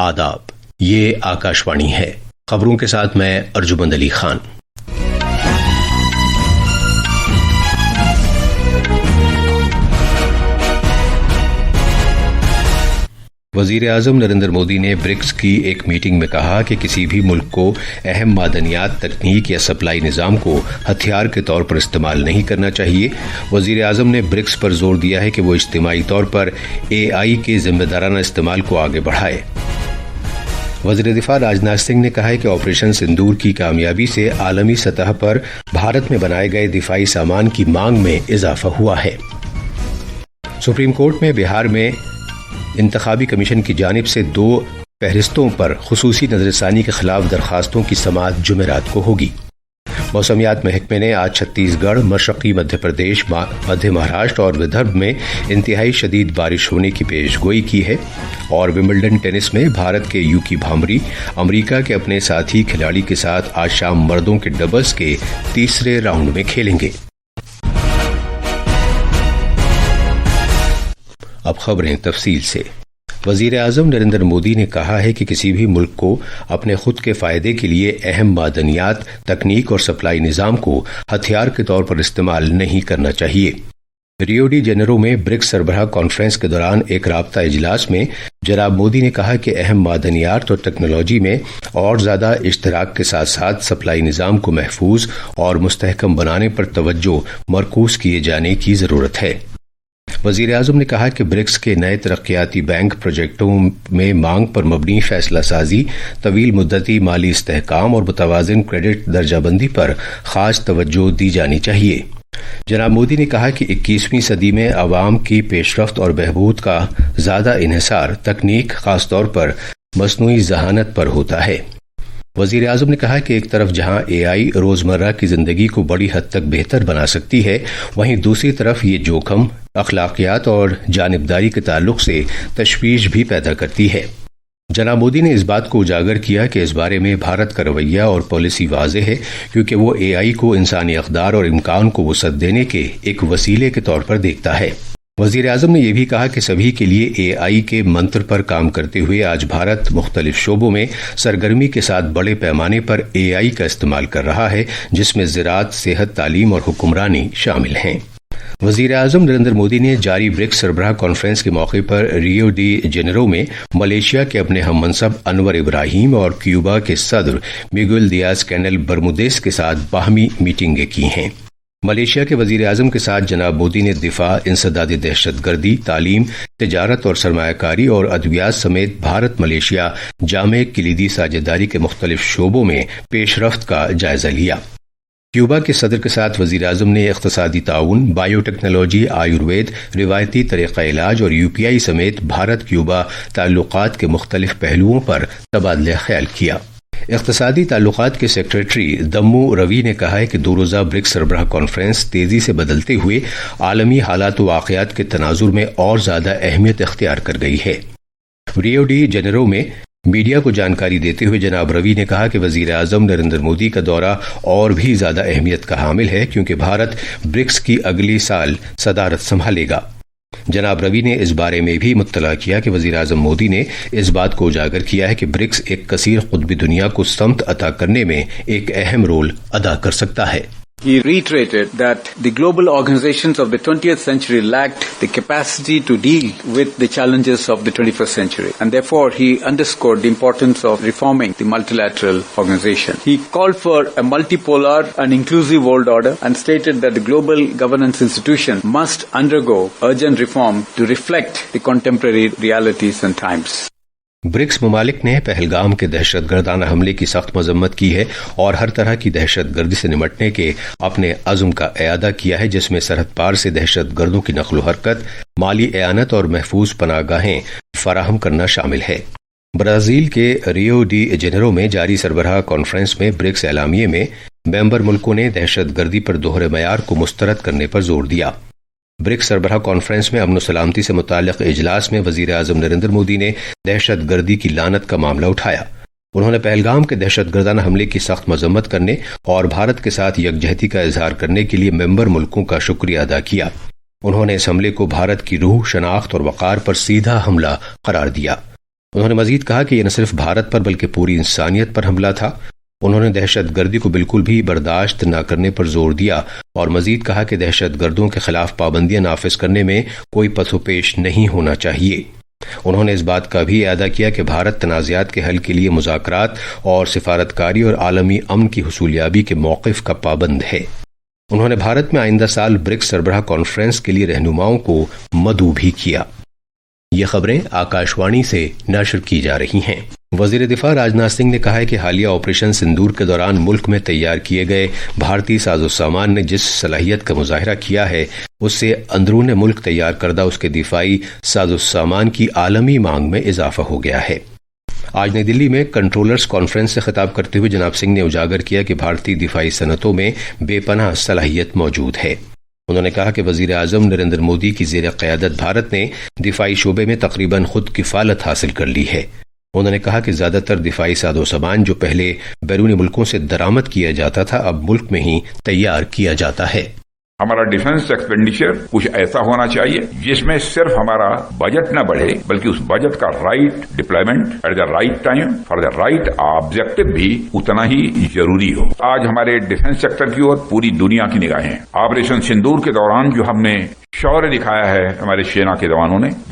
آداب، یہ آکاشوانی ہے۔ خبروں کے ساتھ میں ارجمند علی خان۔ وزیر اعظم نریندر مودی نے برکس کی ایک میٹنگ میں کہا کہ کسی بھی ملک کو اہم معدنیات، تکنیک یا سپلائی نظام کو ہتھیار کے طور پر استعمال نہیں کرنا چاہیے۔ وزیر اعظم نے برکس پر زور دیا ہے کہ وہ اجتماعی طور پر AI کے ذمہ دارانہ استعمال کو آگے بڑھائے۔ وزیر دفاع راجناتھ سنگھ نے کہا ہے کہ آپریشن سندور کی کامیابی سے عالمی سطح پر بھارت میں بنائے گئے دفاعی سامان کی مانگ میں اضافہ ہوا ہے۔ سپریم کورٹ میں بہار میں انتخابی کمیشن کی جانب سے 2 فہرستوں پر خصوصی نظر ثانی کے خلاف درخواستوں کی سماعت جمعرات کو ہوگی۔ موسمیات محکمے نے آج چھتیس گڑھ، مشرقی مدھیہ پردیش، مدھیہ مہاراشٹر اور ودربھ میں انتہائی شدید بارش ہونے کی پیش گوئی کی ہے، اور ومبلڈن ٹینس میں بھارت کے یوکی بھامری امریکہ کے اپنے ساتھی کھلاڑی کے ساتھ آج شام مردوں کے ڈبلز کے تیسرے راؤنڈ میں کھیلیں گے۔ اب خبریں تفصیل سے۔ وزیر اعظم نریندر مودی نے کہا ہے کہ کسی بھی ملک کو اپنے خود کے فائدے کے لیے اہم معدنیات، تکنیک اور سپلائی نظام کو ہتھیار کے طور پر استعمال نہیں کرنا چاہیے۔ ریو ڈی جنیرو میں برکس سربراہ کانفرنس کے دوران ایک رابطہ اجلاس میں جناب مودی نے کہا کہ اہم معدنیات اور ٹیکنالوجی میں اور زیادہ اشتراک کے ساتھ ساتھ سپلائی نظام کو محفوظ اور مستحکم بنانے پر توجہ مرکوز کیے جانے کی ضرورت ہے۔ وزیر اعظم نے کہا کہ برکس کے نئے ترقیاتی بینک پروجیکٹوں میں مانگ پر مبنی فیصلہ سازی، طویل مدتی مالی استحکام اور متوازن کریڈٹ درجہ بندی پر خاص توجہ دی جانی چاہیے۔ جناب مودی نے کہا کہ 21ویں صدی میں عوام کی پیش رفت اور بہبود کا زیادہ انحصار تکنیک، خاص طور پر مصنوعی ذہانت پر ہوتا ہے۔ وزیر اعظم نے کہا کہ ایک طرف جہاں AI روزمرہ کی زندگی کو بڑی حد تک بہتر بنا سکتی ہے، وہیں دوسری طرف یہ جوخم، اخلاقیات اور جانبداری کے تعلق سے تشویش بھی پیدا کرتی ہے۔ جناب مودی نے اس بات کو اجاگر کیا کہ اس بارے میں بھارت کا رویہ اور پالیسی واضح ہے، کیونکہ وہ AI کو انسانی اقدار اور امکان کو وسعت دینے کے ایک وسیلے کے طور پر دیکھتا ہے۔ وزیر اعظم نے یہ بھی کہا کہ سبھی کے لیے AI کے منتر پر کام کرتے ہوئے آج بھارت مختلف شعبوں میں سرگرمی کے ساتھ بڑے پیمانے پر AI کا استعمال کر رہا ہے، جس میں زراعت، صحت، تعلیم اور حکمرانی شامل ہیں۔ وزیر اعظم نریندر مودی نے جاری برکس سربراہ کانفرنس کے موقع پر ریو ڈی جنیرو میں ملیشیا کے اپنے ہم منصب انور ابراہیم اور کیوبا کے صدر میگوئل دیاز کینل برمودیز کے ساتھ باہمی میٹنگیں کی ہیں۔ ملیشیا کے وزیر اعظم کے ساتھ جناب مودی نے دفاع، انسداد دہشت گردی، تعلیم، تجارت اور سرمایہ کاری اور ادویات سمیت بھارت ملیشیا جامع کلیدی ساجھیداری کے مختلف شعبوں میں پیش رفت کا جائزہ لیا۔ کیوبا کے صدر کے ساتھ وزیر اعظم نے اقتصادی تعاون، بائیو ٹیکنالوجی، آیوروید، روایتی طریقہ علاج اور UPI سمیت بھارت کیوبا تعلقات کے مختلف پہلوؤں پر تبادلہ خیال کیا۔ اقتصادی تعلقات کے سیکریٹری دمو روی نے کہا ہے کہ 2 روزہ برکس سربراہ کانفرنس تیزی سے بدلتے ہوئے عالمی حالات و واقعات کے تناظر میں اور زیادہ اہمیت اختیار کر گئی ہے۔ ریو ڈی جنیرو میں میڈیا کو جانکاری دیتے ہوئے جناب روی نے کہا کہ وزیر اعظم نریندر مودی کا دورہ اور بھی زیادہ اہمیت کا حامل ہے، کیونکہ بھارت برکس کی اگلی سال صدارت سنبھالے گا۔ جناب روی نے اس بارے میں بھی مطلع کیا کہ وزیر اعظم مودی نے اس بات کو اجاگر کیا ہے کہ برکس ایک کثیر قطبی دنیا کو سمت عطا کرنے میں ایک اہم رول ادا کر سکتا ہے۔ He reiterated that the global organizations of the 20th century lacked the capacity to deal with the challenges of the 21st century, and therefore he underscored the importance of reforming the multilateral organization. He called for a multipolar and inclusive world order and stated that the global governance institution must undergo urgent reform to reflect the contemporary realities and times. BRICS ممالک نے پہلگام کے دہشت گردانہ حملے کی سخت مذمت کی ہے اور ہر طرح کی دہشت گردی سے نمٹنے کے اپنے عزم کا اعادہ کیا ہے، جس میں سرحد پار سے دہشت گردوں کی نقل و حرکت، مالی اعانت اور محفوظ پناہ گاہیں فراہم کرنا شامل ہے۔ برازیل کے ریو ڈی جنیرو میں جاری سربراہ کانفرنس میں برکس اعلامیے میں ممبر ملکوں نے دہشت گردی پر دوہرے معیار کو مسترد کرنے پر زور دیا۔ برکس سربراہ کانفرنس میں امن و سلامتی سے متعلق اجلاس میں وزیر اعظم نریندر مودی نے دہشت گردی کی لعنت کا معاملہ اٹھایا۔ انہوں نے پہلگام کے دہشت گردانہ حملے کی سخت مذمت کرنے اور بھارت کے ساتھ یکجہتی کا اظہار کرنے کے لیے ممبر ملکوں کا شکریہ ادا کیا۔ انہوں نے اس حملے کو بھارت کی روح، شناخت اور وقار پر سیدھا حملہ قرار دیا۔ انہوں نے مزید کہا کہ یہ نہ صرف بھارت پر بلکہ پوری انسانیت پر حملہ تھا۔ انہوں نے دہشت گردی کو بالکل بھی برداشت نہ کرنے پر زور دیا اور مزید کہا کہ دہشت گردوں کے خلاف پابندیاں نافذ کرنے میں کوئی پس و پیش نہیں ہونا چاہیے۔ انہوں نے اس بات کا بھی اعادہ کیا کہ بھارت تنازعات کے حل کے لیے مذاکرات اور سفارتکاری اور عالمی امن کی حصولیابی کے موقف کا پابند ہے۔ انہوں نے بھارت میں آئندہ سال برکس سربراہ کانفرنس کے لیے رہنماؤں کو مدعو بھی کیا۔ یہ خبریں آکاشوانی سے نشر کی جا رہی ہیں۔ وزیر دفاع راجناتھ سنگھ نے کہا ہے کہ حالیہ آپریشن سندور کے دوران ملک میں تیار کیے گئے بھارتی ساز و سامان نے جس صلاحیت کا مظاہرہ کیا ہے اس سے اندرون ملک تیار کردہ اس کے دفاعی ساز و سامان کی عالمی مانگ میں اضافہ ہو گیا ہے۔ آج نئی دلی میں کنٹرولرز کانفرنس سے خطاب کرتے ہوئے جناب سنگھ نے اجاگر کیا کہ بھارتی دفاعی صنعتوں میں بے پناہ صلاحیت موجود ہے۔ انہوں نے کہا کہ وزیر اعظم نریندر مودی کی زیر قیادت بھارت نے دفاعی شعبے میں تقریباً خود کفالت حاصل کر لی ہے۔ انہوں نے کہا کہ زیادہ تر دفاعی ساز و سامان جو پہلے بیرونی ملکوں سے درآمد کیا جاتا تھا اب ملک میں ہی تیار کیا جاتا ہے۔ ہمارا ڈیفنس ایکسپینڈیچر کچھ ایسا ہونا چاہیے جس میں صرف ہمارا بجٹ نہ بڑھے بلکہ اس بجٹ کا right deployment at the right time for the right objective بھی اتنا ہی ضروری ہو۔ آج ہمارے ڈیفنس سیکٹر کی اور پوری دنیا کی نگاہیں آپریشن سندور کے دوران جو ہم نے شعور دکھایا ہے ہمارے سینا کے جوانوں نے،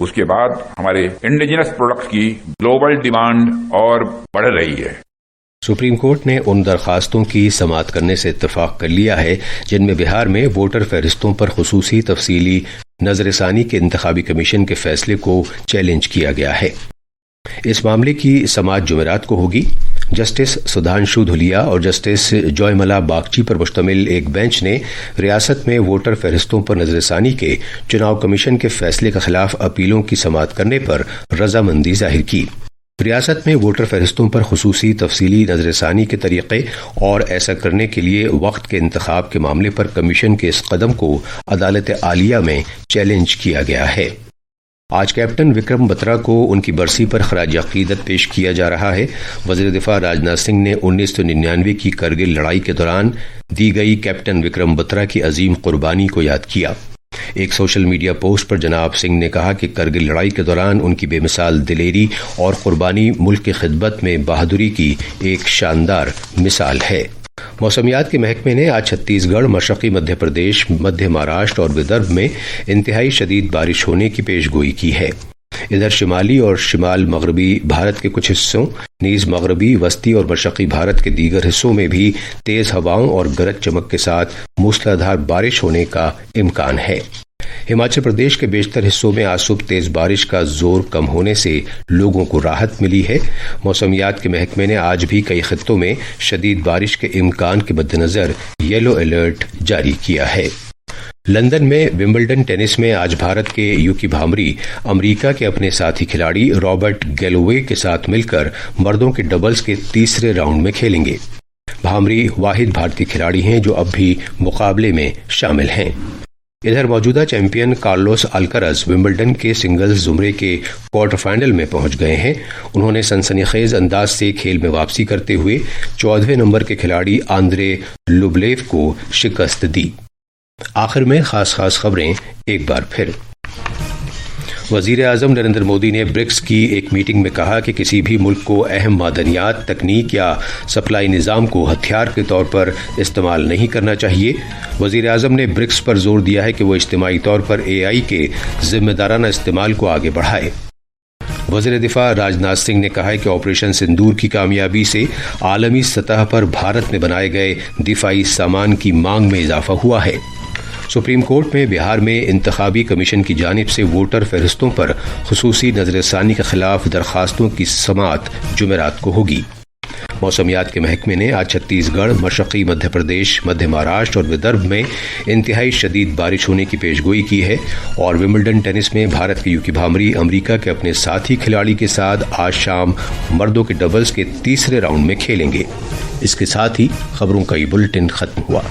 اس کے بعد ہمارے انڈیجنس پروڈکٹس کی گلوبل ڈیمانڈ اور بڑھ رہی ہے۔ سپریم کورٹ نے ان درخواستوں کی سماعت کرنے سے اتفاق کر لیا ہے جن میں بہار میں ووٹر فہرستوں پر خصوصی تفصیلی نظر ثانی کے انتخابی کمیشن کے فیصلے کو چیلنج کیا گیا ہے۔ اس معاملے کی سماعت جمعرات کو ہوگی۔ جسٹس سدھانشو دھولیا اور جسٹس جوائے ملا باگچی پر مشتمل ایک بینچ نے ریاست میں ووٹر فہرستوں پر نظر ثانی کے چناؤ کمیشن کے فیصلے کے خلاف اپیلوں کی سماعت کرنے پر رضامندی ظاہر کی۔ ریاست میں ووٹر فہرستوں پر خصوصی تفصیلی نظر ثانی کے طریقے اور ایسا کرنے کے لیے وقت کے انتخاب کے معاملے پر کمیشن کے اس قدم کو عدالت عالیہ میں چیلنج کیا گیا ہے۔ آج کیپٹن وکرم بترا کو ان کی برسی پر خراج عقیدت پیش کیا جا رہا ہے۔ وزیر دفاع راجناتھ سنگھ نے 1999 کی کرگل لڑائی کے دوران دی گئی کیپٹن وکرم بترا کی عظیم قربانی کو یاد کیا۔ ایک سوشل میڈیا پوسٹ پر جناب سنگھ نے کہا کہ کرگل لڑائی کے دوران ان کی بے مثال دلیری اور قربانی ملک کی خدمت میں بہادری کی ایک شاندار مثال ہے۔ موسمیات کے محکمے نے آج چھتیس گڑھ، مشرقی مدھیہ پردیش، مدھیہ مہاراشٹر اور ودربھ میں انتہائی شدید بارش ہونے کی پیش گوئی کی ہے۔ ادھر شمالی اور شمال مغربی بھارت کے کچھ حصوں نیز مغربی، وسطی اور مشرقی بھارت کے دیگر حصوں میں بھی تیز ہواؤں اور گرج چمک کے ساتھ موسلادھار بارش ہونے کا امکان ہے۔ ہماچل پردیش کے بیشتر حصوں میں آج صبح تیز بارش کا زور کم ہونے سے لوگوں کو راحت ملی ہے۔ موسمیات کے محکمے نے آج بھی کئی خطوں میں شدید بارش کے امکان کے مد نظر یلو الرٹ جاری کیا ہے۔ لندن میں ومبلڈن ٹینس میں آج بھارت کے یوکی بھامری امریکہ کے اپنے ساتھی کھلاڑی رابرٹ گیلوے کے ساتھ مل کر مردوں کے ڈبلز کے تیسرے راؤنڈ میں کھیلیں گے۔ بھامری واحد بھارتی کھلاڑی ہیں جو اب بھی مقابلے میں شامل ہیں۔ ادھر موجودہ چیمپئن کارلوس الکرز ومبلڈن کے سنگلز زمرے کے کوارٹر فائنل میں پہنچ گئے ہیں۔ انہوں نے سنسنی خیز انداز سے کھیل میں واپسی کرتے ہوئے 14ویں نمبر کے کھلاڑی آندرے لوبلیو کو شکست دی۔ آخر میں خاص خبریں ایک بار پھر۔ وزیر اعظم نریندر مودی نے برکس کی ایک میٹنگ میں کہا کہ کسی بھی ملک کو اہم معدنیات، تکنیک یا سپلائی نظام کو ہتھیار کے طور پر استعمال نہیں کرنا چاہیے۔ وزیر اعظم نے برکس پر زور دیا ہے کہ وہ اجتماعی طور پر AI کے ذمہ دارانہ استعمال کو آگے بڑھائے۔ وزیر دفاع راجناتھ سنگھ نے کہا ہے کہ آپریشن سندور کی کامیابی سے عالمی سطح پر بھارت میں بنائے گئے دفاعی سامان کی مانگ میں اضافہ ہوا ہے۔ سپریم کورٹ میں بہار میں انتخابی کمیشن کی جانب سے ووٹر فہرستوں پر خصوصی نظر ثانی کے خلاف درخواستوں کی سماعت جمعرات کو ہوگی۔ موسمیات کے محکمے نے آج چھتیس گڑھ، مشرقی مدھیہ پردیش، مدھیہ مہاراشٹر اور ودربھ میں انتہائی شدید بارش ہونے کی پیشگوئی کی ہے اور ومبلڈن ٹینس میں بھارت کے یوکی بھامری امریکہ کے اپنے ساتھی کھلاڑی کے ساتھ آج شام مردوں کے ڈبلز کے تیسرے راؤنڈ میں کھیلیں گے۔ اس کے ساتھ ہی خبروں کا یہ بلٹن ختم ہوا۔